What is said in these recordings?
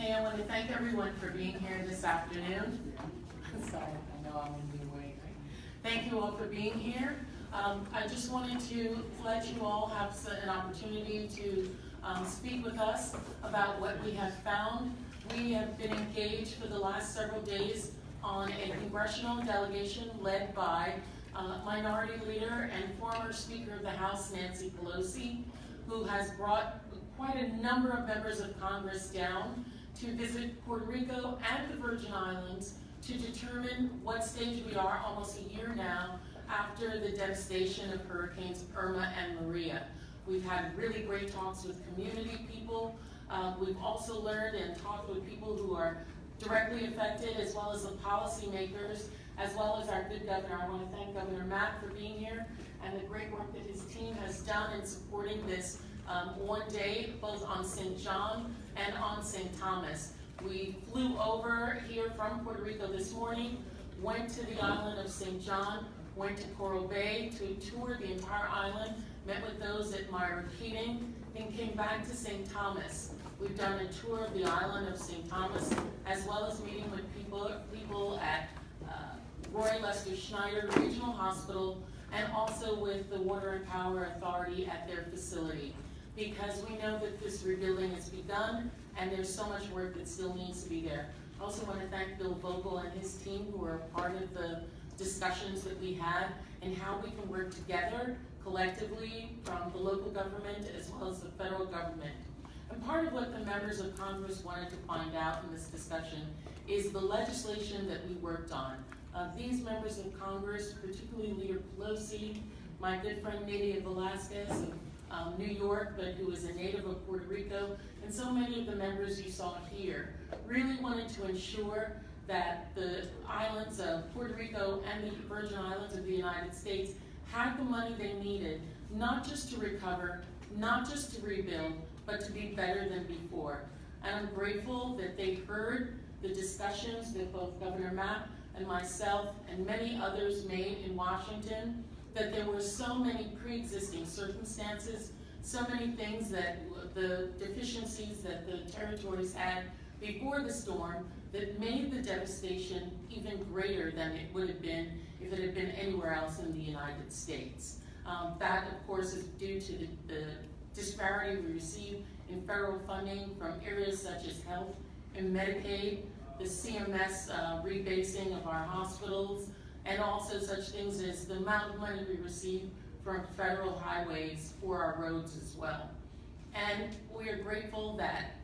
Okay, I want to thank everyone for being here this afternoon. Sorry, I know I'm in the way. Thank you all for being here. I just wanted to let you all have an opportunity to speak with us about what we have found. We have been engaged for the last several days on a congressional delegation led by Minority Leader and former Speaker of the House, Nancy Pelosi, who has brought quite a number of members of Congress down to visit Puerto Rico and the Virgin Islands to determine what stage we are almost a year now after the devastation of Hurricanes Irma and Maria. We've had really great talks with community people. We've also learned and talked with people who are directly affected, as well as the policymakers, as well as our good governor. I want to thank Governor Matt for being here and the great work that his team has done in supporting this one day, both on St. John and on St. Thomas. We flew over here from Puerto Rico this morning, went to the island of St. John, went to Coral Bay to tour the entire island, met with those at Myra Keating, then came back to St. Thomas. We've done a tour of the island of St. Thomas, as well as meeting with people at Roy Lester Schneider Regional Hospital, and also with the Water and Power Authority at their facility, because we know that this rebuilding has begun and there's so much work that still needs to be there. I also want to thank Bill Vogel and his team, who are part of the discussions that we had and how we can work together collectively from the local government as well as the federal government. And part of what the members of Congress wanted to find out in this discussion is the legislation that we worked on. These members of Congress, particularly Leader Pelosi, my good friend Nydia Velasquez of New York, but who is a native of Puerto Rico, and so many of the members you saw here, really wanted to ensure that the islands of Puerto Rico and the Virgin Islands of the United States had the money they needed, not just to recover, not just to rebuild, but to be better than before. And I'm grateful that they heard the discussions that both Governor Matt and myself and many others made in Washington, that there were so many pre-existing circumstances, so many things that the deficiencies that the territories had before the storm that made the devastation even greater than it would have been if it had been anywhere else in the United States. That, of course, is due to the disparity we receive in federal funding from areas such as health and Medicaid, the CMS rebasing of our hospitals, and also such things as the amount of money we receive from federal highways for our roads as well. And we are grateful that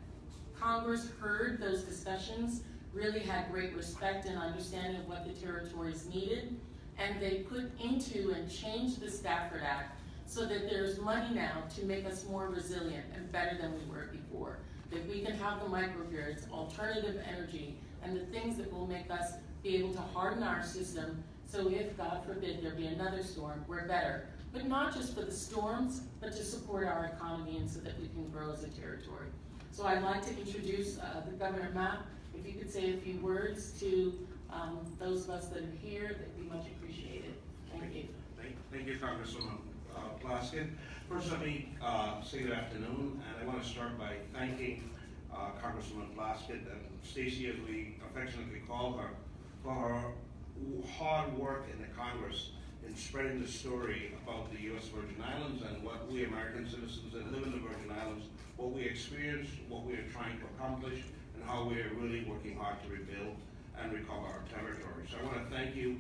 Congress heard those discussions, really had great respect and understanding of what the territories needed, and they put into and changed the Stafford Act so that there's money now to make us more resilient and better than we were before. That we can have the microgrids, alternative energy, and the things that will make us be able to harden our system so if, God forbid, there be another storm, we're better. But not just for the storms, but to support our economy and so that we can grow as a territory. So I'd like to introduce the Governor Matt. If you could say a few words to those of us that are here, that'd be much appreciated. Thank you. Thank you, Congresswoman Plaskett. First, let me say good afternoon, and I want to start by thanking Congresswoman Plaskett and Stacy, as we affectionately call her, for her hard work in the Congress in spreading the story about the U.S. Virgin Islands and what we American citizens that live in the Virgin Islands, what we experience, what we are trying to accomplish, and how we are really working hard to rebuild and recover our territory. So I want to thank you,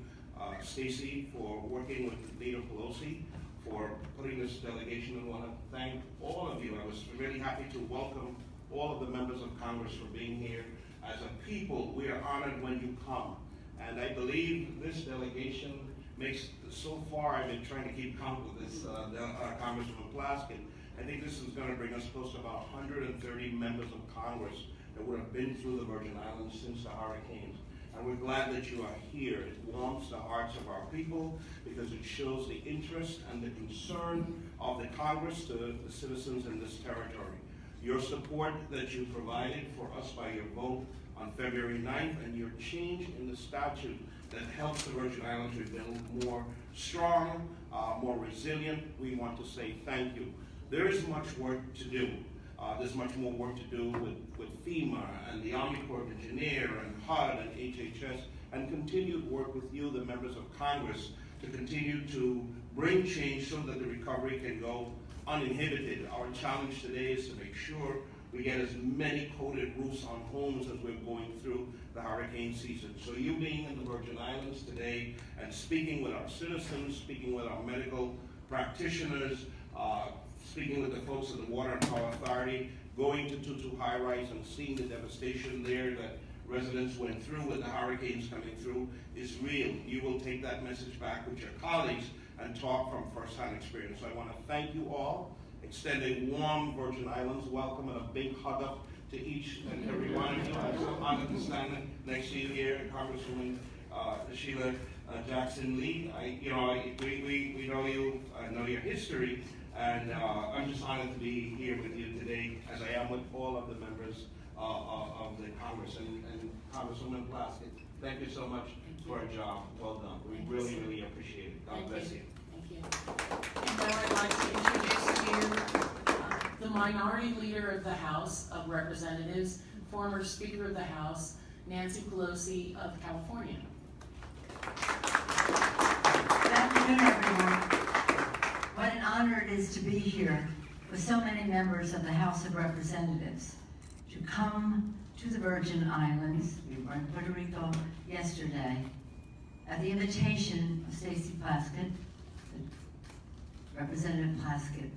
Stacy, for working with Leader Pelosi, for putting this delegation. I want to thank all of you. I was really happy to welcome all of the members of Congress for being here. As a people, we are honored when you come. And I believe this delegation makes, so far I've been trying to keep count with this, Congresswoman Plaskett. I think this is going to bring us close to about 130 members of Congress that would have been through the Virgin Islands since the hurricanes. And we're glad that you are here. It warms the hearts of our people because it shows the interest and the concern of the Congress to the citizens in this territory. Your support that you provided for us by your vote on February 9th and your change in the statute that helps the Virgin Islands rebuild more strong, more resilient, we want to say thank you. There is much work to do. There's much more work to do with FEMA and the Army Corps of Engineer and HUD and HHS, and continued work with you, the members of Congress, to continue to bring change so that the recovery can go uninhibited. Our challenge today is to make sure we get as many coated roofs on homes as we're going through the hurricane season. So you being in the Virgin Islands today and speaking with our citizens, speaking with our medical practitioners, speaking with the folks at the Water and Power Authority, going to Tutu High Rise and seeing the devastation there that residents went through with the hurricanes coming through is real. You will take that message back with your colleagues and talk from first-hand experience. So I want to thank you all, extend a warm Virgin Islands welcome and a big hug up to each and every one of you. I'm so honored to stand next to you here, Congresswoman Sheila Jackson Lee. We know you, I know your history, and I'm just honored to be here with you today, as I am with all of the members of the Congress. And Congresswoman Plaskett, thank you so much for a job well done. We really, really appreciate it. God bless you. Thank you. And now I'd like to introduce to you the Minority Leader of the House of Representatives, former Speaker of the House, Nancy Pelosi of California. Good afternoon, everyone. What an honor it is to be here with so many members of the House of Representatives to come to the Virgin Islands. We were in Puerto Rico yesterday at the invitation of Stacey Plaskett, Representative Plaskett.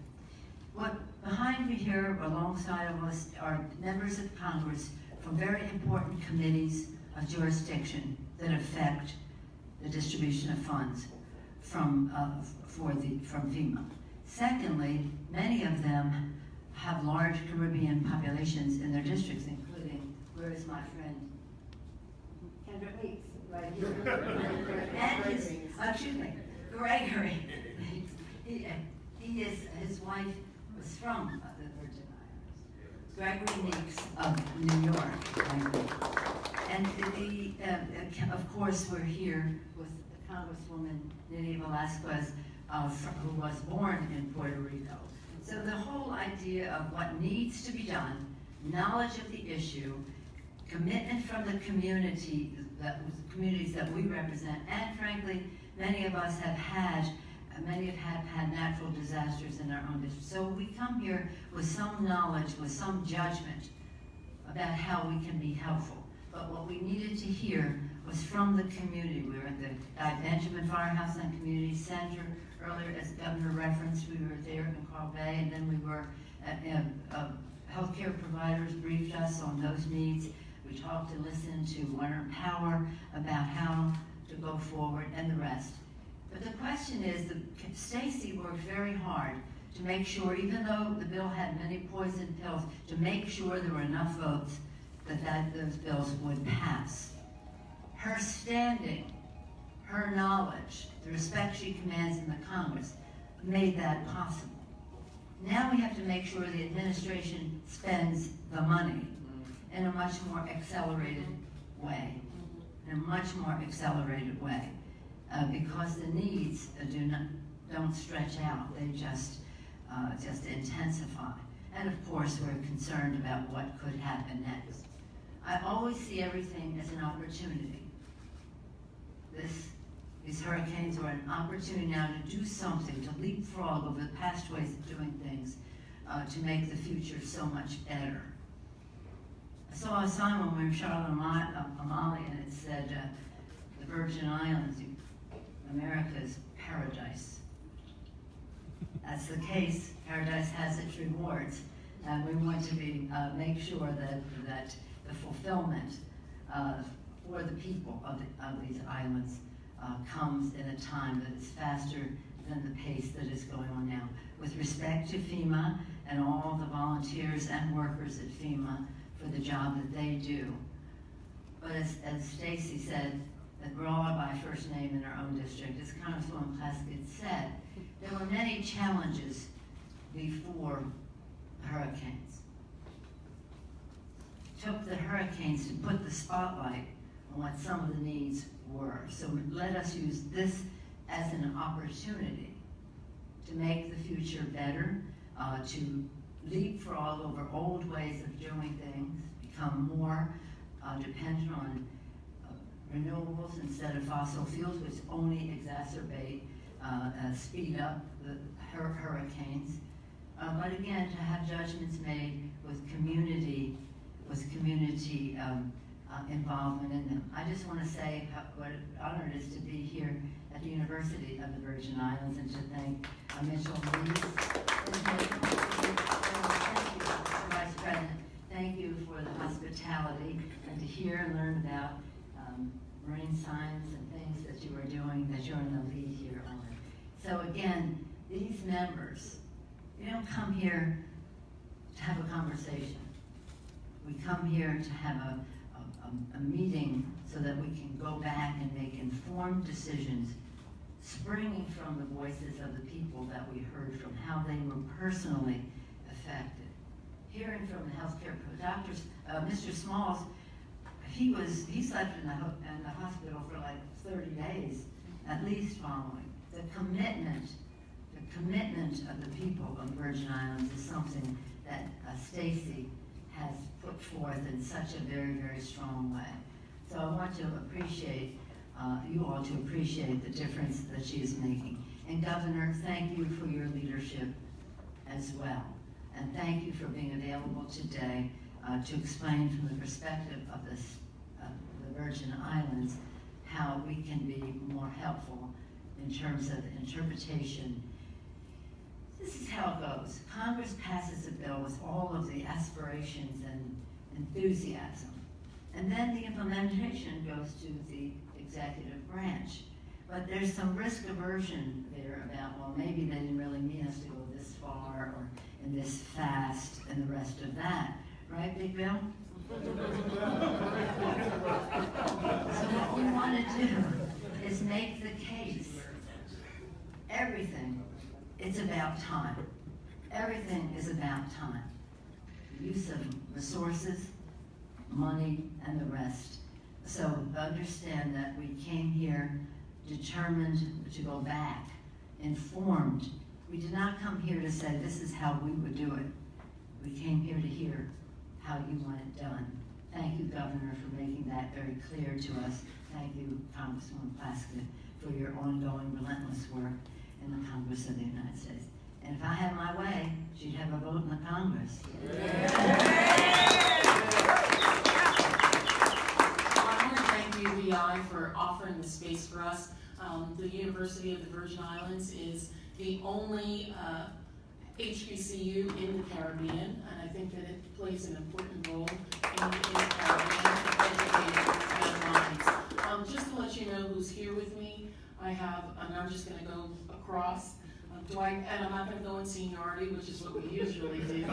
What behind me here, alongside of us, are members of Congress from very important committees of jurisdiction that affect the distribution of funds from FEMA. Secondly, many of them have large Caribbean populations in their districts, including, where is my friend? Kendrick Meeks, right here. And Gregory. His wife was from the Virgin Islands. Gregory Meeks of New York. And of course, we're here with Congresswoman Nydia Velázquez, who was born in Puerto Rico. So the whole idea of what needs to be done, knowledge of the issue, commitment from the communities that we represent, and frankly, many have had natural disasters in our own district. So we come here with some knowledge, with some judgment about how we can be helpful. But what we needed to hear was from the community. We were at the Benjamin Firehouse and Community Center earlier, as Governor referenced. We were there in Carl Bay, and then we were at healthcare providers briefed us on those needs. We talked and listened to Water and Power about how to go forward and the rest. But the question is, Stacey worked very hard to make sure, even though the bill had many poison pills, to make sure there were enough votes that those bills would pass. Her standing, her knowledge, the respect she commands in the Congress made that possible. Now we have to make sure the administration spends the money in a much more accelerated way, because the needs don't stretch out, they just intensify. And of course, we're concerned about what could happen next. I always see everything as an opportunity. These hurricanes are an opportunity now to do something, to leapfrog over the past ways of doing things, to make the future so much better. I saw a sign when we were in Charlotte, Amalie, and it said, the Virgin Islands, America's paradise. That's the case. Paradise has its rewards, and we want to make sure that the fulfillment for the people of these islands comes in a time that is faster than the pace that is going on now. With respect to FEMA and all the volunteers and workers at FEMA for the job that they do. But as Stacey said, that we're all by first name in our own district, as Congresswoman Plaskett said, there were many challenges before the hurricanes. It took the hurricanes to put the spotlight on what some of the needs were. So let us use this as an opportunity to make the future better, to leapfrog over old ways of doing things, become more dependent on renewables instead of fossil fuels, which only exacerbate, speed up the hurricanes. But again, to have judgments made with community involvement in them. I just want to say what an honor it is to be here at the University of the Virgin Islands and to thank Mitchell Reeves. Vice President, thank you for the hospitality and to hear and learn about marine science and things that you are doing, that you're in the lead here on. So again, these members, they don't come here to have a conversation. We come here to have a meeting so that we can go back and make informed decisions springing from the voices of the people that we heard from, how they were personally affected. Hearing from the healthcare doctors, Mr. Smalls, he slept in the hospital for like 30 days, at least following. The commitment of the people of Virgin Islands is something that Stacy has put forth in such a very, very strong way. So I want to appreciate you all to appreciate the difference that she is making. And Governor, thank you for your leadership as well. And thank you for being available today to explain from the perspective of the Virgin Islands how we can be more helpful in terms of interpretation. This is how it goes. Congress passes a bill with all of the aspirations and enthusiasm. And then the implementation goes to the executive branch. But there's some risk aversion there about, well, maybe they didn't really mean us to go this far or in this fast and the rest of that. Right, Big Bill? So what we want to do is make the case. Everything is about time. Everything is about time. The use of resources, money, and the rest. So understand that we came here determined to go back, informed. We did not come here to say this is how we would do it. We came here to hear how you want it done. Thank you, Governor, for making that very clear to us. Thank you, Congresswoman Plaskett, for your ongoing relentless work in the Congress of the United States. And if I had my way, she'd have a vote in the Congress. I want to thank UVI for offering the space for us. The University of the Virgin Islands is the only HBCU in the Caribbean, and I think that it plays an important role in the Caribbean to educate minds. Just to let you know who's here with me, I have, and I'm just going to go across. Dwight, and I'm not going to go in seniority, which is what we usually do.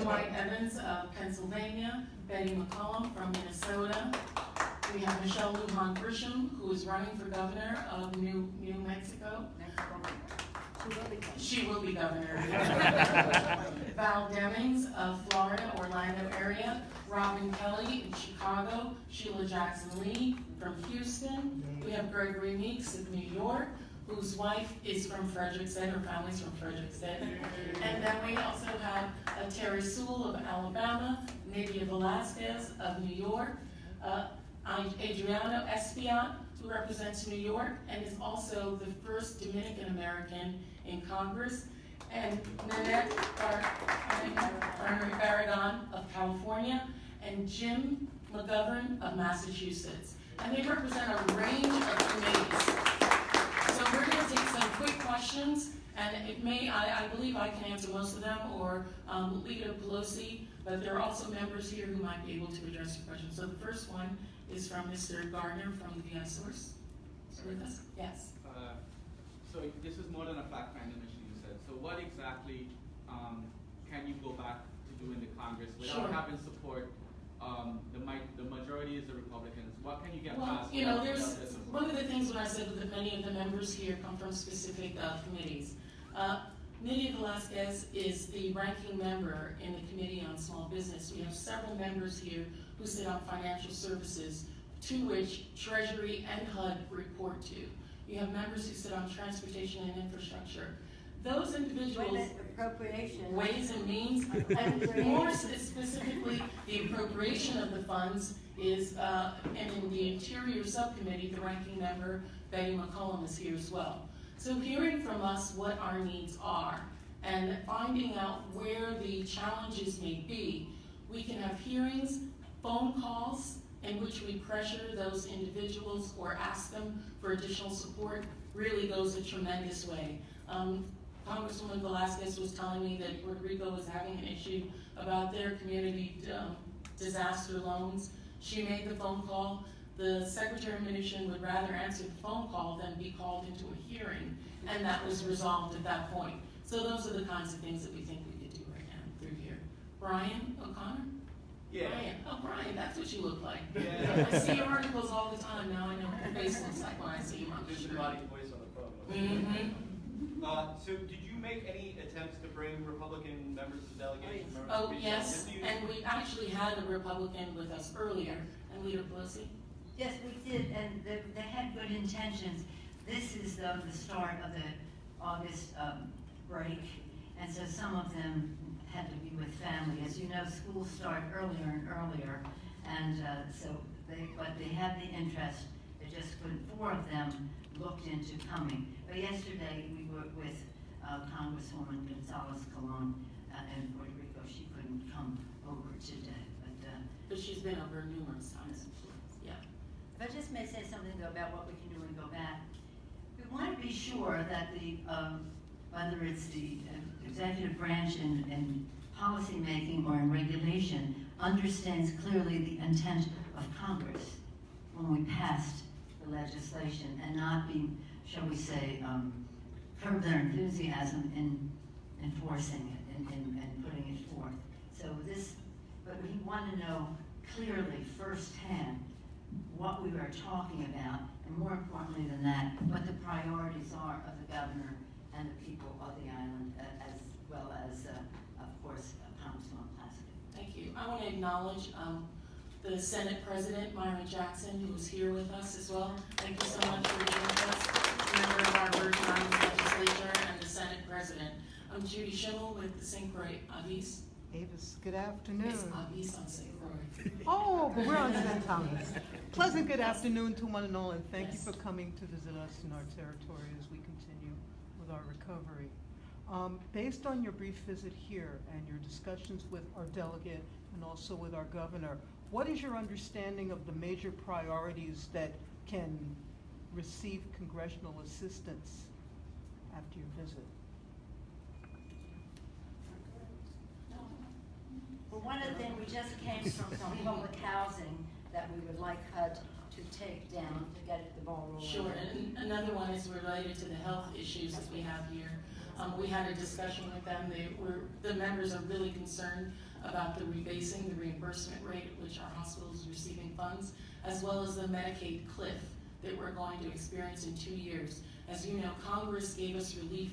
Dwight Evans of Pennsylvania, Betty McCollum from Minnesota. We have Michelle Lujan Grisham, who is running for governor of New Mexico. She will be governor. Val Demings of Florida, Orlando area. Robin Kelly in Chicago. Sheila Jackson-Lee from Houston. We have Gregory Meeks of New York, whose wife is from Fredericksburg, her family's from Fredericksburg. And then we also have Terry Sewell of Alabama, Nydia Velasquez of New York, Adriano Espiat, who represents New York and is also the first Dominican American in Congress, and Nanette Barragan of California, and Jim McGovern of Massachusetts. And they represent a range of committees. So we're going to take some quick questions, and it may, I believe I can answer most of them, or Leader Pelosi, but there are also members here who might be able to address your questions. So the first one is from Mr. Gardner from the VI Source. With us? Yes. So this is more than a fact-finding mission, you said. So what exactly can you go back to do in the Congress without having support? The majority is the Republicans. What can you get past? You know, there's one of the things when I said that many of the members here come from specific committees. Nydia Velasquez is the ranking member in the Committee on Small Business. We have several members here who sit on financial services, to which Treasury and HUD report to. You have members who sit on transportation and infrastructure. those individuals, Appropriation. Ways and Means, and more specifically, the appropriation of the funds is, and in the Interior Subcommittee, the ranking member, Betty McCollum, is here as well. So hearing from us what our needs are and finding out where the challenges may be, we can have hearings, phone calls, in which we pressure those individuals or ask them for additional support, really goes a tremendous way. Congresswoman Velasquez was telling me that Puerto Rico was having an issue about their community disaster loans. She made the phone call. The Secretary of Mnuchin would rather answer the phone call than be called into a hearing, and that was resolved at that point. So those are the kinds of things that we think we could do right now through here. Brian O'Connor? Yeah. Brian, oh Brian, that's what you look like. Yeah. I see your articles all the time now, I know what your face looks like when I see you on the Just a street. body voice on the phone. Mm-hmm. So did you make any attempts to bring Republican members of the delegation? members Oh, to reach out yes, with you? and we actually had a Republican with us earlier, and Leader Pelosi. Yes, we did, and they had good intentions. This is the start of the August break, and so some of them had to be with family. As you know, schools start earlier and earlier, and but they had the interest. They just couldn't. 4 of them looked into coming. But yesterday we were with Congresswoman Gonzalez Colon in Puerto Rico. She couldn't come over today, But she's been over numerous times. Yeah. If I just may say something though about what we can do and go back. we want to be sure that the whether it's the executive branch in policy making or in regulation understands clearly the intent of Congress when we passed the legislation and not be, shall we say, curb their enthusiasm in enforcing it and putting it forth. So but we want to know clearly firsthand what we are talking about, and more importantly than that, what the priorities are of the governor and the people of the island, as well as, of course, Congressman Plaskett. Thank you. I want to acknowledge the Senate President, Myron Jackson, who is here with us as well. Thank you so much for being with us. Member of our Virgin Islands Legislature and the Senate President. I'm Judy Schimmel with the St. Croix Avis. Avis, good afternoon. It's Avis on St. Croix. Oh, but we're on St. Thomas. Pleasant good afternoon to one and all, and thank you for coming to visit us in our territory as we continue with our recovery. Based on your brief visit here and your discussions with our delegate and also with our governor, what is your understanding of the major priorities that can receive congressional assistance after your visit? Well, one of the things, we just came from some public housing that we would like HUD to take down to get the ball rolling. Sure, and another one is related to the health issues that we have here. We had a discussion with them. The members are really concerned about the rebasing, the reimbursement rate at which our hospital is receiving funds, as well as the Medicaid cliff that we're going to experience in 2 years. As you know, Congress gave us relief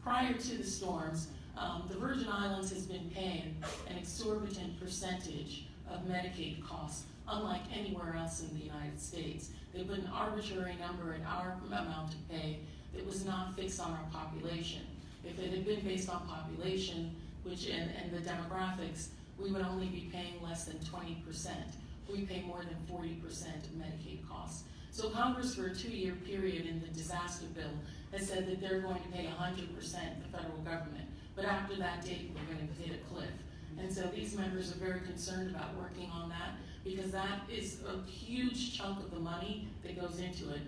prior to the storms. The Virgin Islands has been paying an exorbitant percentage of Medicaid costs, unlike anywhere else in the United States. They put an arbitrary number in our amount to pay that was not fixed on our population. If it had been based on population, which and the demographics, we would only be paying less than 20%. We pay more than 40% of Medicaid costs. So Congress, for a 2-year period in the disaster bill, has said that they're going to pay 100% the federal government. But after that date, we're going to hit a cliff. And so these members are very concerned about working on that because that is a huge chunk of the money that goes into it.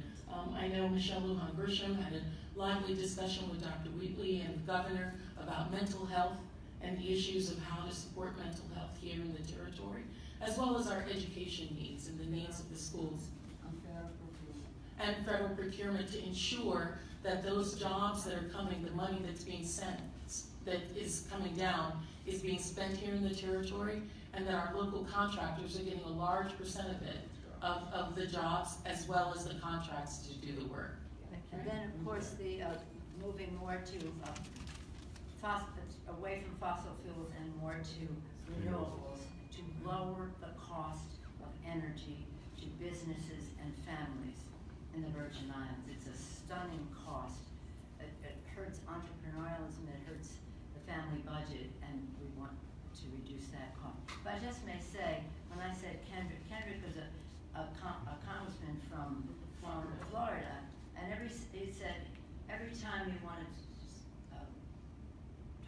I know Michelle Lujan Grisham had a lively discussion with Dr. Wheatley and the governor about mental health and the issues of how to support mental health here in the territory, as well as our education needs and the needs of the schools. And federal procurement to ensure that those jobs that are coming, the money that's being sent, that is coming down, is being spent here in the territory, and that our local contractors are getting a large percent of it, of the jobs, as well as the contracts to do the work. And then, of course, the moving more to away from fossil fuels and more to renewables to lower the cost of energy to businesses and families in the Virgin Islands. It's a stunning cost. It hurts entrepreneurs family budget, and we want to reduce that cost. But I just may say, when I said Kendrick was a congressman from Florida, and he said, every time you wanted to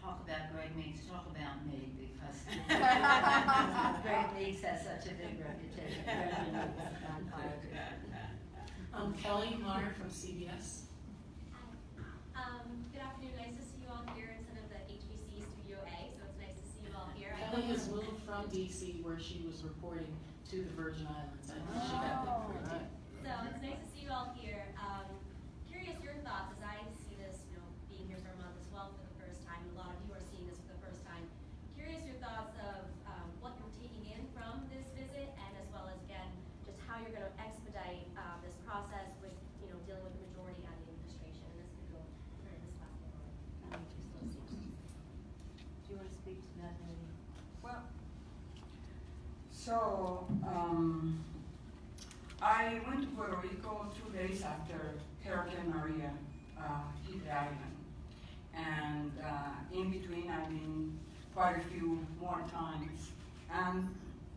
talk about Greg Meeks, talk about me, because Greg Meeks has such a big reputation. Kelly Meyer from CBS. Good afternoon, nice to see you all here instead of the HBC Studio A, so it's nice to see you all here. Kelly has moved from DC where she was reporting to the Virgin Islands. I think she got that correct. So it's nice to see you all here. Curious your thoughts as I see this, being here for a month as well for the first time. A lot of you are seeing this for the first time. Curious your thoughts of what you're taking in from this visit, and as well as, again, just how you're going to expedite this process with, dealing with the majority out of the administration. And this could go for this last one. Do you want to speak to that, maybe? Well, so I went to Puerto Rico 2 days after Hurricane Maria hit the island, and in between I've been quite a few more times, and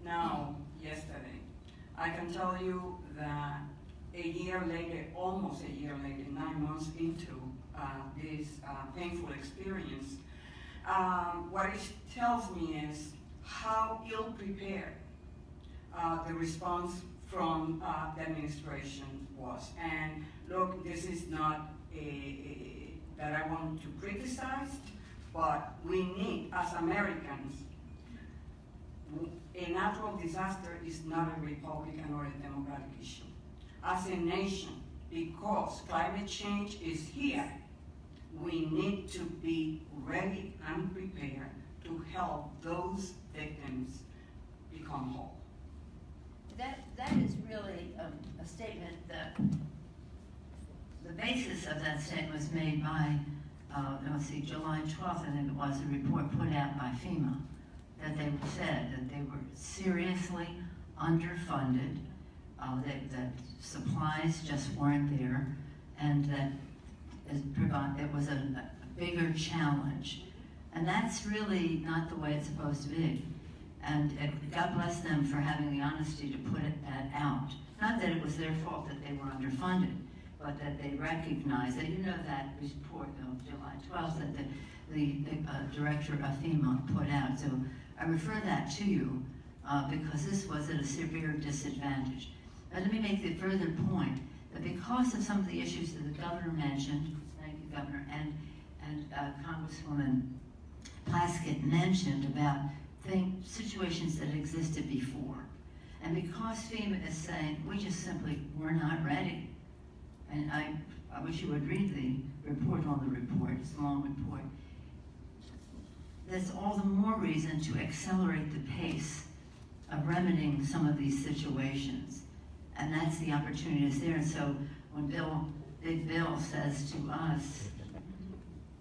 now yesterday. I can tell you that a year later, almost a year later, 9 months into this painful experience, what it tells me is how ill-prepared the response from the administration was. And look, this is not that I want to criticize, but we need, as Americans, a natural disaster is not a Republican or a Democratic issue. As a nation, because climate change is here, we need to be ready and prepared to help those victims become whole. That is really a statement that the basis of that statement was made by, let's see, July 12th, I think it was, a report put out by FEMA that they said that they were seriously underfunded, that supplies just weren't there, and that it was a bigger challenge. And that's really not the way it's supposed to be. And God bless them for having the honesty to put that out. Not that it was their fault that they were underfunded, but that they recognized that, that report of July 12th that the director of FEMA put out. So I refer that to you because this was at a severe disadvantage. But let me make the further point that because of some of the issues that the governor mentioned, thank you, Governor, and Congresswoman Plaskett mentioned about situations that existed before. And because FEMA is saying, we just simply were not ready. And I wish you would read the report on the report, it's a long report. There's all the more reason to accelerate the pace of remedying some of these situations. And that's the opportunity is there. And so when Big Bill says to us,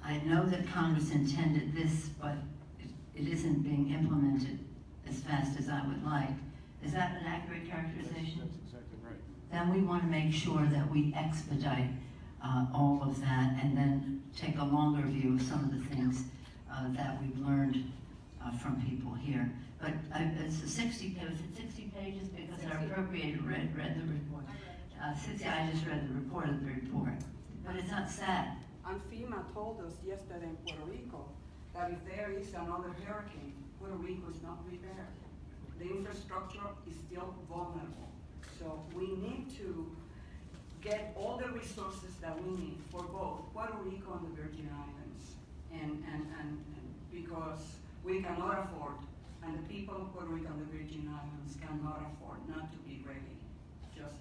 I know that Congress intended this, but it isn't being implemented as fast as I would like. Is that an accurate characterization? That's exactly right. Then we want to make sure that we expedite all of that and then take a longer view of some of the things that we've learned from people here. But it's 60 pages because our appropriator read the report. 60, I just read the report of the report. But it's not sad. And FEMA told us yesterday in Puerto Rico that if there is another hurricane, Puerto Rico is not prepared. The infrastructure is still vulnerable. So we need to get all the resources that we need for both Puerto Rico and the Virgin Islands. And because we cannot afford, and the people of Puerto Rico and the Virgin Islands cannot afford not to be ready, just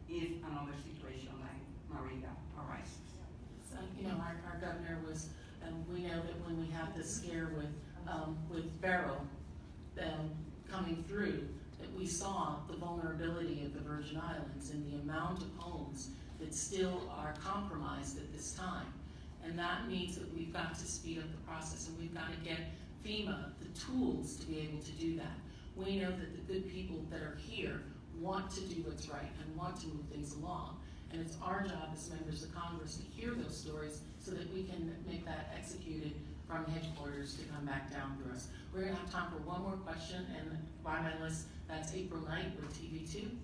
if another situation like Maria arises. So, our governor was, and we know that when we had this scare with Beryl coming through, that we saw the vulnerability of the Virgin Islands and the amount of homes that still are compromised at this time. And that means that we've got to speed up the process, and we've got to get FEMA the tools to be able to do that. We know that the good people that are here want to do what's right and want to move things along. And it's our job as members of Congress to hear those stories so that we can make that executed from headquarters to come back down to us. We're gonna have time for one more question, and by my list, that's April Knight with TV2.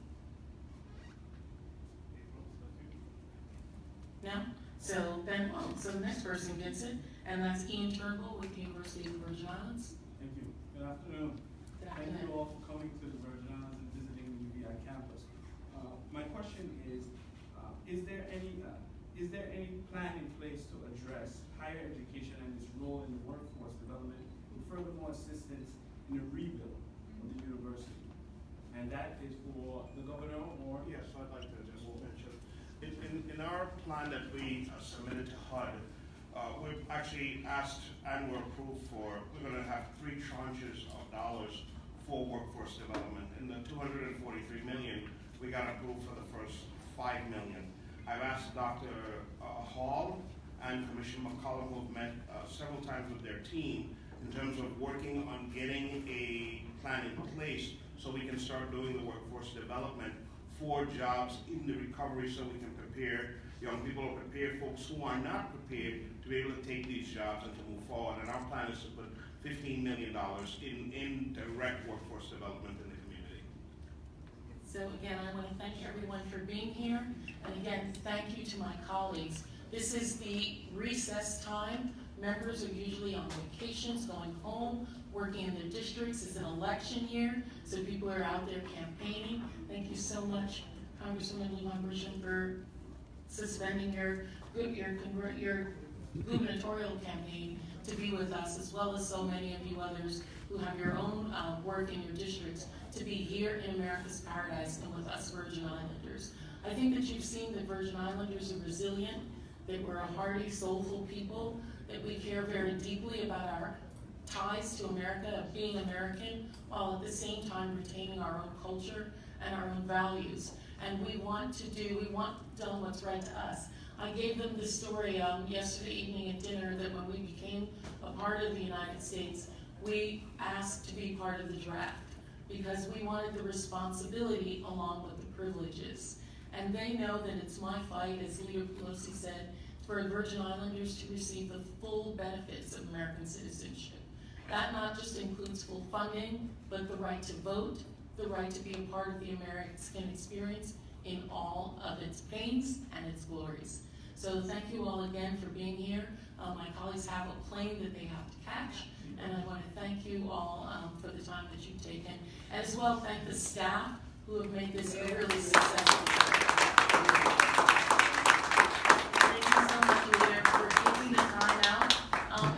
No? So then, so the next person gets it, and that's Ian Turnbull with the University of the Virgin Islands. Thank you. Good afternoon. Good Thank you afternoon. all for coming to the Virgin Islands and visiting the UVI campus. My question is there any plan in place to address higher education and its role in the workforce development, and furthermore assistance in the rebuild of the university? And that is for the governor or? Yes, I'd like to just mention, in our plan that we submitted to HUD, we've actually asked and were approved for, we're gonna have 3 tranches of dollars for workforce development. In the 243 million, we got approved for the first 5 million. I've asked Dr. Hall and Commissioner McCollum, who have met several times with their team, in terms of working on getting a plan in place so we can start doing the workforce development for jobs in the recovery, so we can prepare young people, or prepare folks who are not prepared to be able to take these jobs and to move forward. And our plan is to put $15 million in direct workforce development in the community. So again, I want to thank everyone for being here, and again, thank you to my colleagues. This is the recess time. Members are usually on vacations, going home, working in their districts. It's an election year, so people are out there campaigning. Thank you so much, Congresswoman Lujan, for suspending your gubernatorial campaign to be with us, as well as so many of you others who have your own work in your districts, to be here in America's Paradise and with us Virgin Islanders. I think that you've seen that Virgin Islanders are resilient, that we're a hearty, soulful people, that we care very deeply about our ties to America, of being American, while at the same time retaining our own culture and our own values. And we want done what's right to us. I gave them the story yesterday evening at dinner that when we became a part of the United States, we asked to be part of the draft because we wanted the responsibility along with the privileges. And they know that it's my fight, as Leader Pelosi said, for Virgin Islanders to receive the full benefits of American citizenship. That not just includes full funding, but the right to vote, the right to be a part of the American experience in all of its pains and its glories. So thank you all again for being here. My colleagues have a plane that they have to catch, and I want to thank you all for the time that you've taken. And as well, thank the staff who have made this a really successful. Thank you so much, Leader, for taking the time out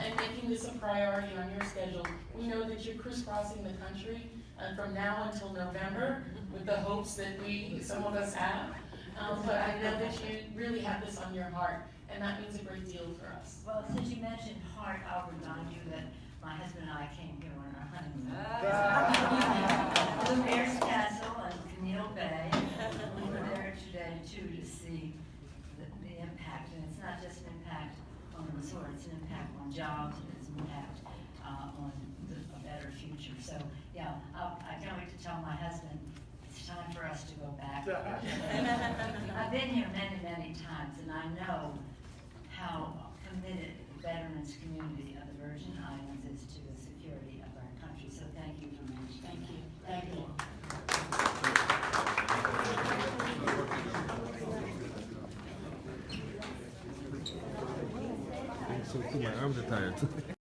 and making this a priority on your schedule. We know that you're crisscrossing the country from now until November with the hopes that some of us have. But I know that you really have this on your heart, and that means a great deal for us. Well, since you mentioned heart, I'll remind you that my husband and I came here on our honeymoon. Blue Bears Castle and Camille Bay. We were there today too to see the impact, and it's not just an impact on the resort, it's an impact on jobs, and it's an impact on a better future. So yeah, I can't wait to tell my husband it's time for us to go back. I've been here many, many times, and I know how committed the veterans community of the Virgin Islands is to the security of our country. So thank you for mentioning. Thank you. Thank you. So my arms are tired.